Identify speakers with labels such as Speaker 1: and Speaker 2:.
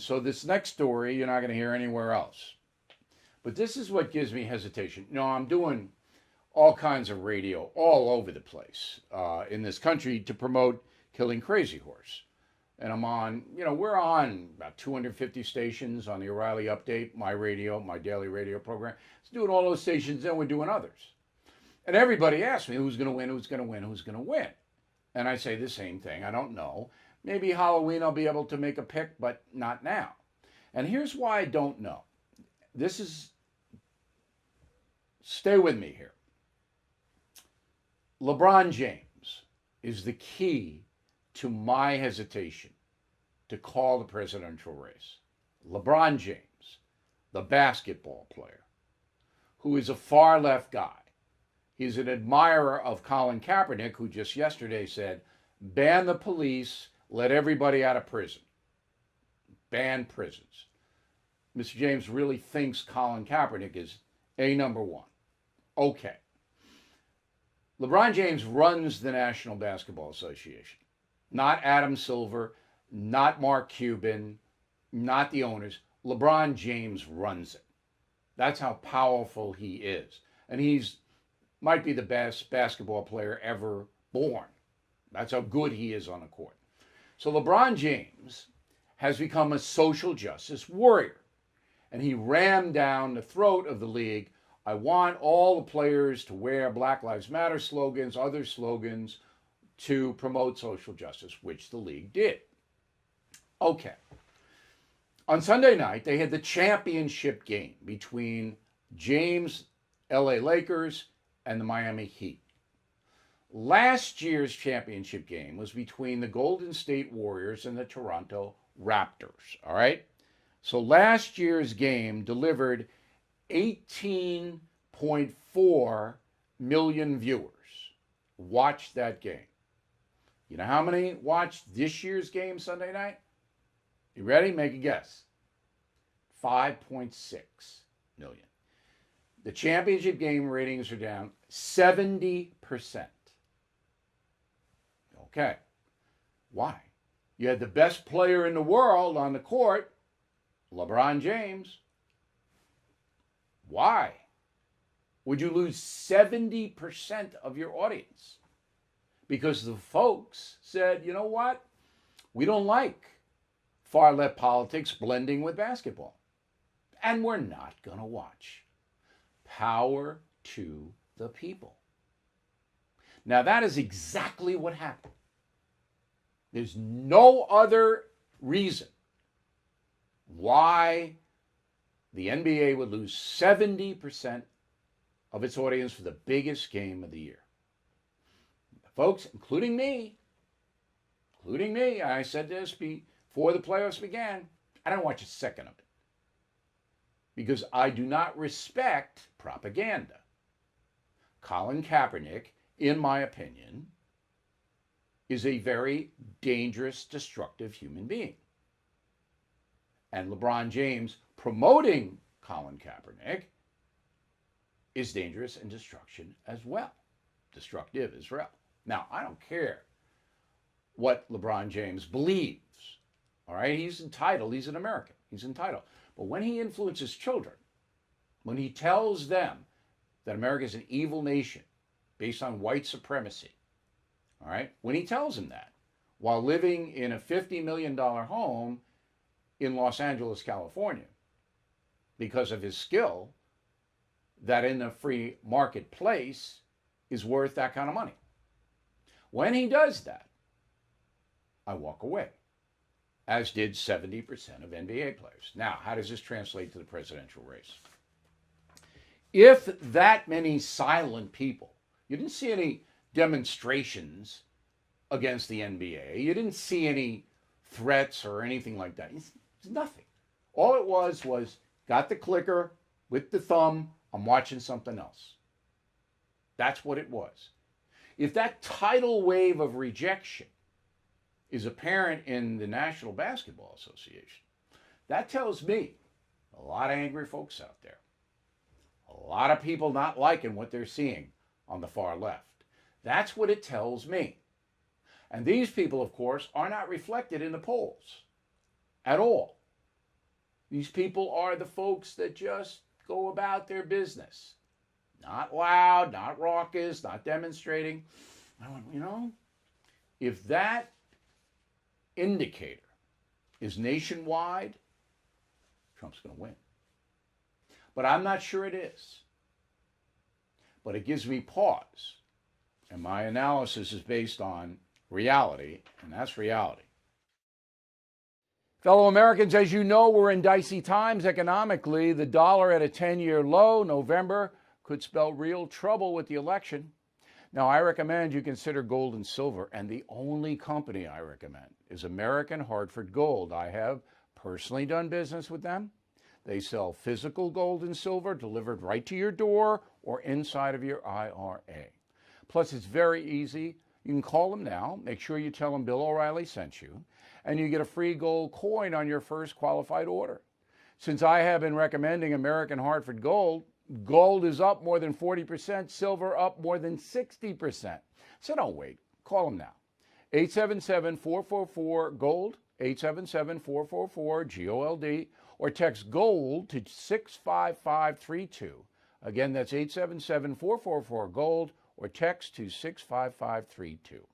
Speaker 1: So this next story you're not going to hear anywhere else. But this is what gives me hesitation. I'm doing all kinds of radio all over the place in this country to promote Killing Crazy Horse. And I'm on, we're on about 250 stations on the O'Reilly Update, my radio, my daily radio program. It's doing all those stations, and we're doing others. And everybody asks me who's going to win, who's going to win, who's going to win. And I say the same thing. I don't know. Maybe Halloween I'll be able to make a pick, but not now. And here's why I don't know. Stay with me here. LeBron James is the key to my hesitation to call the presidential race. LeBron James, the basketball player, who is a far left guy. He's an admirer of Colin Kaepernick, who just yesterday said, ban the police, let everybody out of prison. Ban prisons. Mr. James really thinks Colin Kaepernick is number one. Okay. LeBron James runs the National Basketball Association. Not Adam Silver, not Mark Cuban, not the owners. LeBron James runs it. That's how powerful he is. And he's might be the best basketball player ever born. That's how good he is on the court. So LeBron James has become a social justice warrior. And he rammed down the throat of the league. I want all the players to wear Black Lives Matter slogans, other slogans to promote social justice, which the league did. Okay. On Sunday night, they had the championship game between James' LA Lakers and the Miami Heat. Last year's championship game was between the Golden State Warriors and the Toronto Raptors, all right? So last year's game delivered 18.4 million viewers watched that game. You know how many watched this year's game Sunday night? You ready? Make a guess. 5.6 million. The championship game ratings are down 70%. Okay. Why? You had the best player in the world on the court, LeBron James. Why would you lose 70% of your audience? Because the folks said, you know what? We don't like far left politics blending with basketball. And we're not going to watch. Power to the people. Now, that is exactly what happened. There's no other reason why the NBA would lose 70% of its audience for the biggest game of the year. Folks, including me, I said this before the playoffs began, I don't watch a second of it. Because I do not respect propaganda. Colin Kaepernick, in my opinion, is a very dangerous, destructive human being. And LeBron James promoting Colin Kaepernick is dangerous and destructive as well. Now, I don't care what LeBron James believes. All right, he's entitled. He's an American. He's entitled. But when he influences children, when he tells them that America is an evil nation based on white supremacy, all right, when he tells them that while living in a $50 million home in Los Angeles, California, because of his skill, that in the free marketplace is worth that kind of money. When he does that, I walk away, as did 70% of NBA players. Now, how does this translate to the presidential race? If that many silent people, you didn't see any demonstrations against the NBA, you didn't see any threats or anything like that. It's nothing. All it was got the clicker with the thumb, I'm watching something else. That's what it was. If that tidal wave of rejection is apparent in the National Basketball Association, that tells me a lot of angry folks out there. A lot of people not liking what they're seeing on the far left. That's what it tells me. And these people, of course, are not reflected in the polls at all. These people are the folks that just go about their business. Not loud, not raucous, not demonstrating. I went, if that indicator is nationwide, Trump's going to win. But I'm not sure it is. But it gives me pause. And my analysis is based on reality, and that's reality. Fellow Americans, as you know, we're in dicey times economically. The dollar at a 10-year low, November, could spell real trouble with the election. Now, I recommend you consider gold and silver, and the only company I recommend is American Hartford Gold. I have personally done business with them. They sell physical gold and silver delivered right to your door or inside of your IRA. Plus, it's very easy. You can call them now. Make sure you tell them Bill O'Reilly sent you, and you get a free gold coin on your first qualified order. Since I have been recommending American Hartford Gold, gold is up more than 40%, silver up more than 60%. So don't wait. Call them now. 877-444-GOLD, 877-444-GOLD, or text GOLD to 65532. Again, that's 877-444-GOLD, or text to 65532.